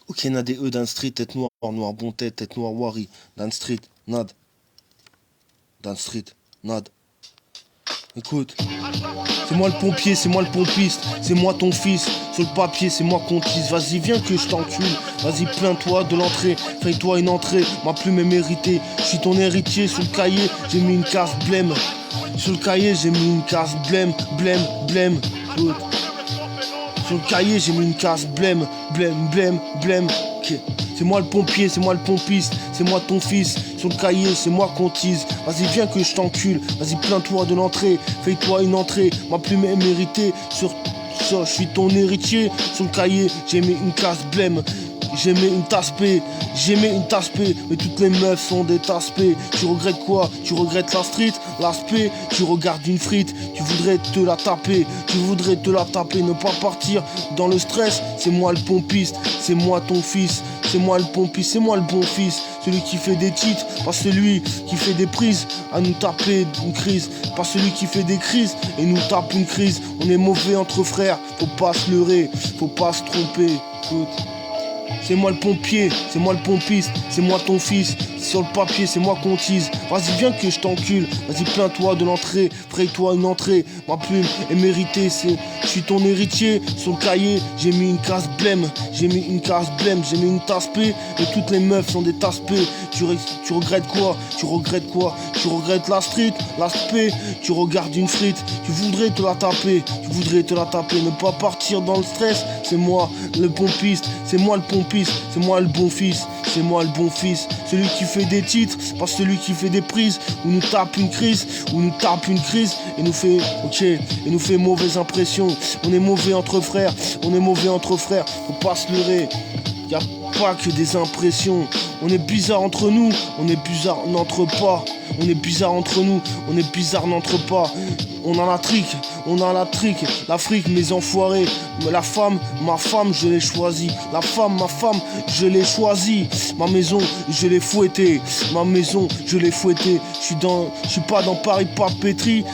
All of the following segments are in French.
Ok, n'a des E dans le street, tête noire, noir, bon tête noire, wari. Dans le street, nad. Dans le street, nad. Écoute, c'est moi le pompier, c'est moi le pompiste, c'est moi ton fils. Sur le papier, c'est moi qu'on tease. Vas-y, viens que je t'encule. Vas-y, plains-toi de l'entrée. Fais-toi une entrée. Ma plume est méritée. Je suis ton héritier. Sur le cahier, j'ai mis une case blême. Sur le cahier, j'ai mis une case blême, blême, blême. Écoute. Sur le cahier, j'ai mis une case blême, blême, blême, blême. Okay. C'est moi le pompier, c'est moi le pompiste, c'est moi ton fils. Sur le cahier, c'est moi qu'on tease. Vas-y, viens que je t'encule. Vas-y, plains-toi de l'entrée. Fais-toi une entrée. Ma plume est méritée. Je suis ton héritier. Sur le cahier, j'ai mis une case blême. J'ai mis une tasse P, mais toutes les meufs sont des tasses P. Tu regrettes quoi? Tu regrettes la street, l'aspect. Tu regardes une frite, tu voudrais te la taper. Ne pas partir dans le stress. C'est moi le pompiste, c'est moi ton fils. C'est moi le pompiste, c'est moi le bon fils. Celui qui fait des titres, pas celui qui fait des prises à nous taper une crise. Pas celui qui fait des crises et nous tape une crise. On est mauvais entre frères, faut pas se leurrer, faut pas se tromper. Écoute. C'est moi le pompier, c'est moi le pompiste, c'est moi ton fils. Sur le papier, c'est moi qu'on tease. Vas-y, viens que je t'encule. Vas-y, plains-toi de l'entrée. Fraye-toi une entrée. Ma plume est méritée. Je suis ton héritier. Sur le cahier, j'ai mis une case blême. J'ai mis une tasse P. Et toutes les meufs sont des tasses P. Tu regrettes quoi? Tu regrettes la street, l'aspect. Tu regardes une frite. Tu voudrais te la taper. Ne pas partir dans le stress. C'est moi le pompiste. C'est moi le pompiste. C'est moi le bon fils. Celui qui fait des titres, pas celui qui fait des prises, ou nous tape une crise, et nous fait mauvaise impression. On est mauvais entre frères, faut pas se leurrer. Y a pas que des impressions. On est bizarre entre nous, on est bizarre, n'entre pas. On a la trique, l'Afrique, mes enfoirés. La femme, ma femme, je l'ai choisie. Ma je l'ai choisie. Ma maison, je l'ai fouettée. Je suis pas dans Paris papeterie.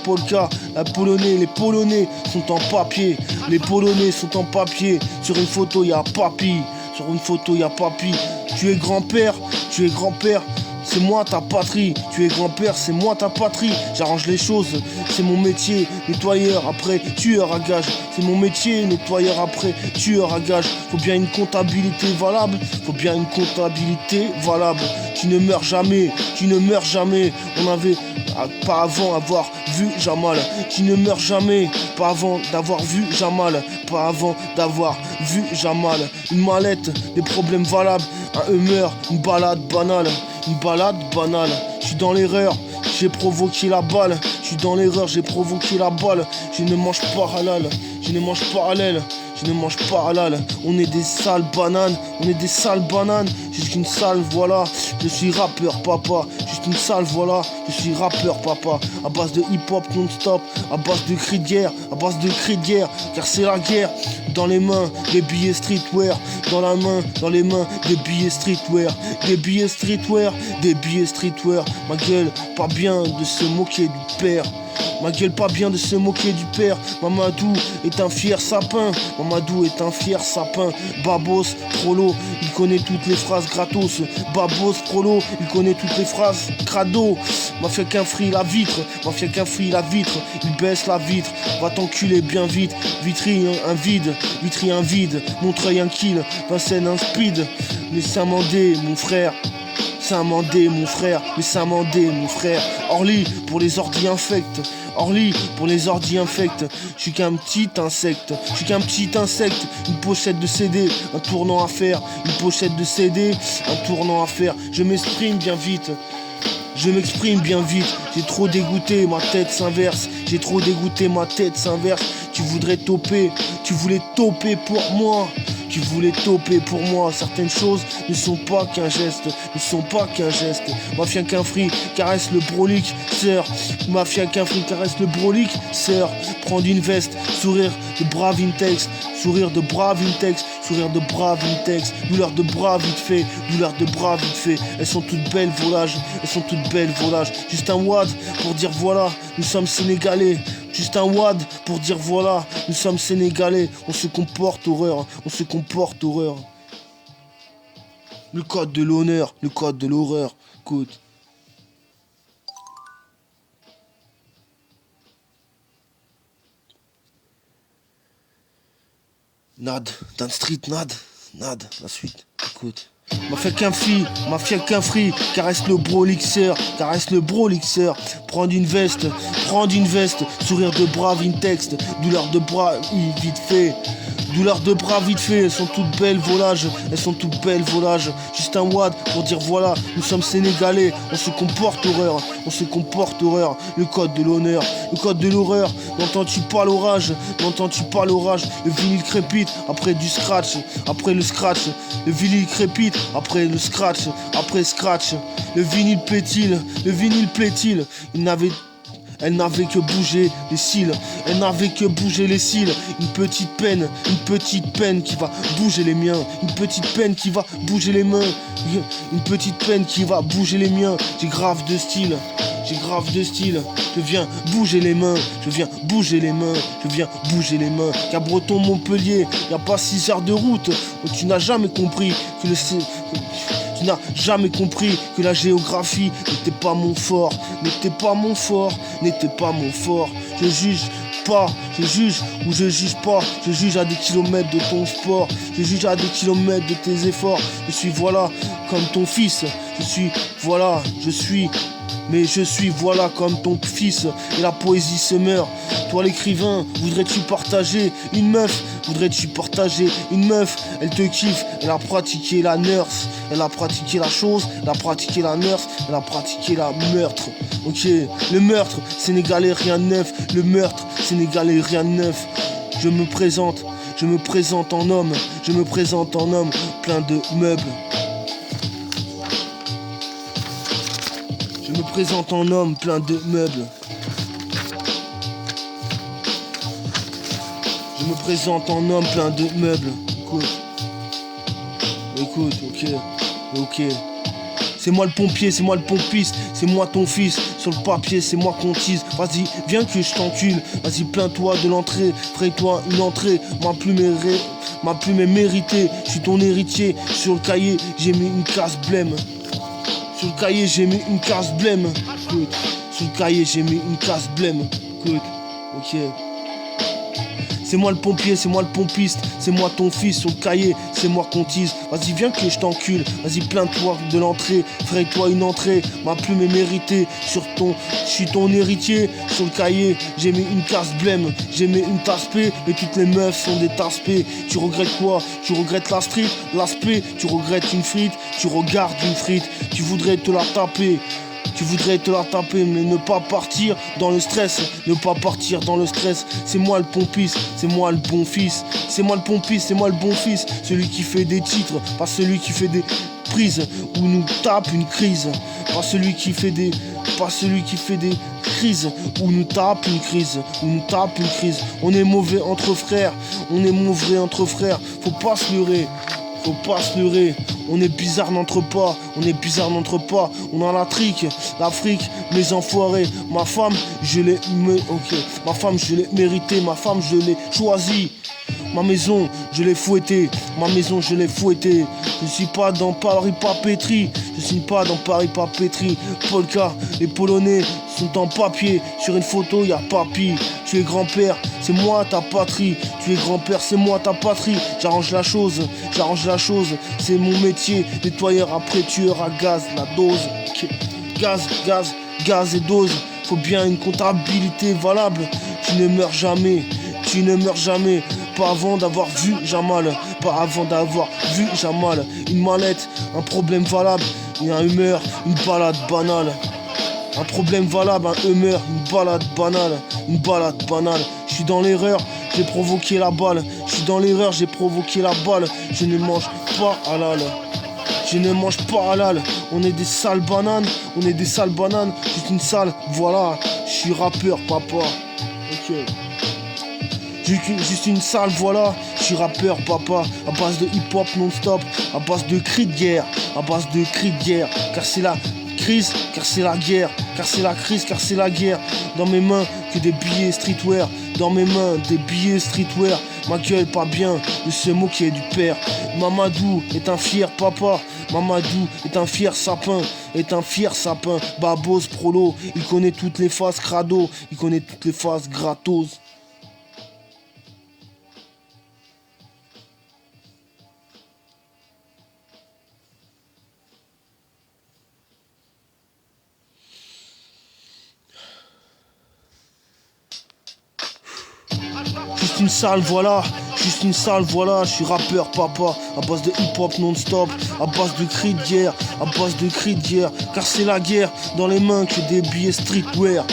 Polka. Les Polonais sont en papier. Sur une photo, y a papy. Tu es grand-père. C'est moi ta patrie, tu es grand-père, c'est moi ta patrie. J'arrange les choses, c'est mon métier. Nettoyeur après, tueur à gage. C'est mon métier, nettoyeur après, tueur à gage. Faut bien une comptabilité valable. Tu ne meurs jamais. On avait pas avant avoir vu Jamal. Tu ne meurs jamais, pas avant d'avoir vu Jamal. Une mallette, des problèmes valables. Un humeur, une balade banale. Je suis dans l'erreur, j'ai provoqué la balle. Je ne mange pas halal. On est des sales bananes. Juste une sale, voilà. Je suis rappeur, papa. À base de hip-hop non-stop. À base de cris de guerre. Car c'est la guerre. Dans les mains, des billets streetwear. Dans les mains, des billets streetwear. Ma gueule, pas bien de se moquer du père. Mamadou est un fier sapin. Babos, Prolo, il connaît toutes les phrases gratos. Crado. Mafia qu'un free la vitre. Il baisse la vitre. Va t'enculer bien vite. Vitry un vide. Montreuil un kill. Vincennes un speed. Mais Saint-Mandé, mon frère. Orly pour les ordis infects. Je suis qu'un petit insecte. Une pochette de CD, un tournant à faire. Je m'exprime bien vite. J'ai trop dégoûté, ma tête s'inverse. Tu voulais toper pour moi. Certaines choses ne sont pas qu'un geste. Mafia qu'un free caresse le brolique, sœur. Prendre une veste, sourire de brave intex. Douleur de bras vite fait. Elles sont toutes belles volages. Juste un wad pour dire voilà, nous sommes sénégalais. Juste un wad pour dire voilà, nous sommes sénégalais, on se comporte horreur, on se comporte horreur. Le code de l'honneur, le code de l'horreur, écoute. Nad, Dan Street, Nad, la suite, écoute. Mafia qu'un free, caresse le brolixeur, prendre une veste, sourire de bras vintex, douleur de bras vite fait, elles sont toutes belles volages, juste un wad pour dire voilà, nous sommes sénégalais, on se comporte horreur, le code de l'honneur, le code de l'horreur, n'entends-tu pas l'orage, le vinyle crépite, après du scratch, le vinyle crépite, après le scratch, le vinyle plaît-il, elle n'avait que bouger les cils, une petite peine qui va bouger les miens, une petite peine qui va bouger les mains, une petite peine qui va bouger les miens, j'ai grave de style, je viens bouger les mains, qu'à Breton-Montpellier, y a pas 6 heures de route, tu n'as jamais compris que la géographie n'était pas mon fort. Je juge pas, je juge ou je juge pas. Je juge à des kilomètres de ton sport. Je juge à des kilomètres de tes efforts. Je suis voilà comme ton fils. Je suis voilà comme ton fils. Et la poésie se meurt. Toi l'écrivain, voudrais-tu partager une meuf? Elle te kiffe, elle a pratiqué la nurse, elle a pratiqué la chose, elle a pratiqué la nurse, elle a pratiqué la meurtre. Ok, le meurtre, sénégalais rien de neuf. Je me présente en homme, plein de meubles. Je me présente en homme, plein de meubles. Écoute, ok. C'est moi le pompier, c'est moi le pompiste, c'est moi ton fils. Sur le papier, c'est moi qu'on tease. Vas-y, viens que je t'encule. Vas-y, plains-toi de l'entrée. Ferai-toi une entrée. Ma plume est méritée. Je suis ton héritier. Sur le cahier, j'ai mis une case blême. Écoute, ok. C'est moi le pompier, c'est moi le pompiste, c'est moi ton fils sur le cahier, c'est moi qu'on tease. Vas-y viens que je t'encule, vas-y plains-toi de l'entrée, ferai-toi une entrée, ma plume est méritée, je suis ton héritier, sur le cahier, j'ai mis une casse blême, j'ai mis une tasse P, mais toutes les meufs sont des tasses P. Tu regrettes quoi? Tu regrettes la street, l'aspect, tu regrettes une frite, tu regardes une frite, tu voudrais te la taper. Mais ne pas partir dans le stress. C'est moi le pompiste, c'est moi le bon fils. Celui qui fait des titres, pas celui qui fait des prises où nous tape une crise. Pas celui qui fait des crises où nous tape une crise. On est mauvais entre frères. Faut pas se leurrer. On est bizarre n'entre pas. On a la trique, l'Afrique, mes enfoirés. Ma femme, je l'ai méritée. Ma femme, je l'ai choisie. Ma maison, je l'ai fouettée. Je suis pas dans Paris papeterie. Polka, les Polonais sont en papier. Sur une photo, y a papy. Tu es grand-père, c'est moi ta patrie. J'arrange la chose. C'est mon métier. Nettoyeur après tueur à gaz. La dose. Gaz et dose. Faut bien une comptabilité valable. Tu ne meurs jamais. Pas avant d'avoir vu Jamal. Une mallette, un problème valable. Et un humeur, une balade banale. Un problème valable, un humeur, une balade banale. Je suis dans l'erreur, j'ai provoqué la balle. Je ne mange pas halal. On est des sales bananes. Juste une sale, voilà. Je suis rappeur, papa. Ok. Juste une salle, voilà, je suis rappeur, papa, à base de hip-hop non-stop, à base de cris de guerre, car crise, car c'est la guerre. Car c'est la crise, car c'est la guerre. Dans mes mains, que des billets streetwear. Dans mes mains, des billets streetwear. Ma gueule pas bien de se moquer du père. Mamadou est un fier papa. Mamadou est un fier sapin. Est un fier sapin. Babos prolo. Il connaît toutes les phases crado. Il connaît toutes les phases gratos. Juste une salle, voilà. Juste une salle, voilà. Je suis rappeur, papa. À base de hip-hop non-stop. À base de cris de guerre. À base de cris de guerre. Car c'est la guerre. Dans les mains que des billets streetwear.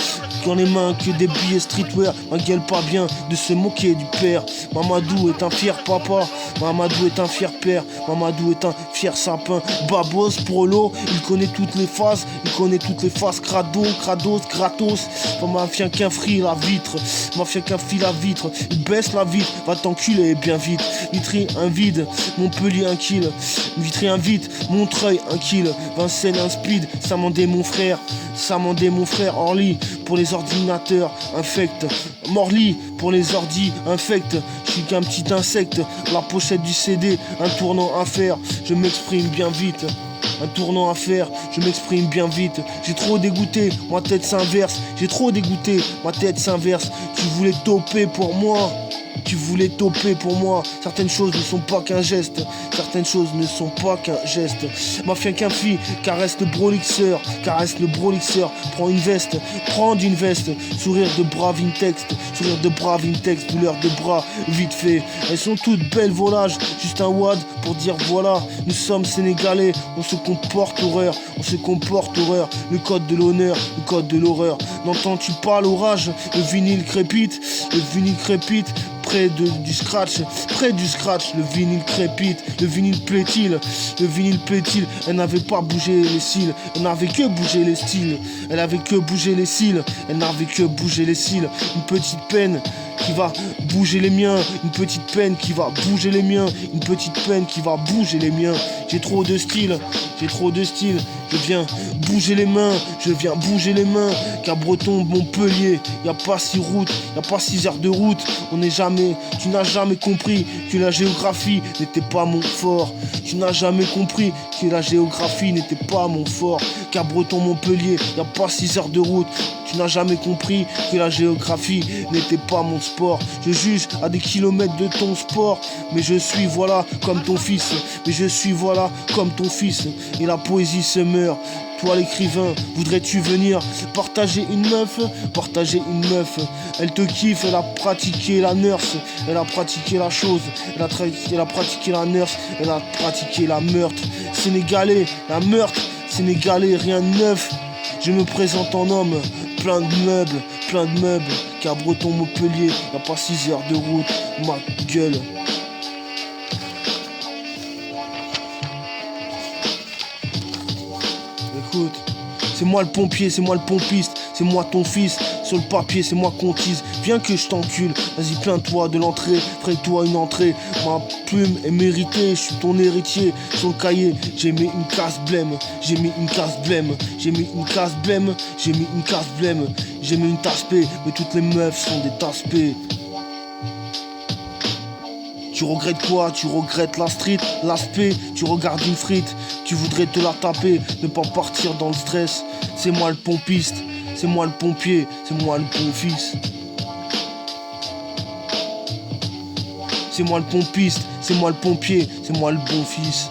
Dans les mains que des billets streetwear. Ma gueule pas bien de se moquer du père. Mamadou est un fier papa. Mamadou est un fier père. Mamadou est un fier sapin. Babos, prolo. Il connaît toutes les phases. Il connaît toutes les phases. Crado, crados, gratos. Pas mafia qu'un free la vitre. Mafia qu'un fil la vitre. Il baisse la vitre. Va t'enculer bien vite. Vitry un vide. Montpellier un kill. Vitry un vide. Montreuil un kill. Vincennes un speed. Samandé mon frère. Samandé mon frère. Orly pour les ordinateurs infect. Morly pour les ordis infect. Je suis qu'un petit insecte. La pochette du CD. Un tournant à faire. Je m'exprime bien vite. Un tournant à faire, je m'exprime bien vite. J'ai trop dégoûté, ma tête s'inverse. J'ai trop dégoûté, ma tête s'inverse. Tu voulais toper pour moi. Tu voulais toper pour moi. Certaines choses ne sont pas qu'un geste. Certaines choses ne sont pas qu'un geste. Mafia qu'un fille, caresse le brolixeur. Caresse le brolixeur. Prends une veste, prends une veste. Sourire de brave in texte. Sourire de brave in texte. Douleur de bras, vite fait. Elles sont toutes belles volages. Juste un wad pour dire voilà. Nous sommes sénégalais. On se comporte horreur. On se comporte horreur. Le code de l'honneur, le code de l'horreur. N'entends-tu pas l'orage? Le vinyle crépite. Le vinyle crépite. Près du scratch, le vinyle crépite, le vinyle plaît-il, le vinyle plaît-il. Elle n'avait pas bougé les cils, elle n'avait que bougé les styles, elle avait que bougé les cils, elle n'avait que bougé les cils. Une petite peine qui va bouger les miens, une petite peine qui va bouger les miens, une petite peine qui va bouger les miens. J'ai trop de style, j'ai trop de style. Je viens bouger les mains, je viens bouger les mains. Cabreton, Montpellier, y a pas 6 routes, y a pas 6 heures de route. On n'est jamais, tu n'as jamais compris que la géographie n'était pas mon fort. Tu n'as jamais compris que la géographie n'était pas mon fort. Cabreton, Montpellier, y a pas 6 heures de route. Tu n'as jamais compris que la géographie n'était pas mon sport. Je juge à des kilomètres de ton sport. Mais je suis voilà comme ton fils. Mais je suis voilà comme ton fils. Et la poésie se meurt. Toi l'écrivain, voudrais-tu venir partager une meuf? Partager une meuf. Elle te kiffe, elle a pratiqué la nurse. Elle a pratiqué la chose. Elle a pratiqué la nurse. Elle a pratiqué la meurtre. Sénégalais, la meurtre. Sénégalais, rien de neuf. Je me présente en homme. Plein de meubles, plein de meubles. Cabreton, Montpellier, y'a pas 6 heures de route. Ma gueule. Écoute, c'est moi le pompier, c'est moi le pompiste, c'est moi ton fils. Sur le papier, c'est moi qu'on tease. Viens que je t'encule, vas-y plains-toi de l'entrée. Ferai-toi une entrée. Ma plume est méritée, je suis ton héritier. Sur le cahier, j'ai mis une case blême. J'ai mis une case blême. J'ai mis une case blême. J'ai mis une case blême. J'ai mis une tasse P, mais toutes les meufs sont des tasses P. Tu regrettes quoi? Tu regrettes la street, l'aspect, tu regardes une frite, tu voudrais te la taper, ne pas partir dans le stress. C'est moi le pompiste, c'est moi le pompier, c'est moi le bon fils. C'est moi le pompiste, c'est moi le pompier, c'est moi le bon fils.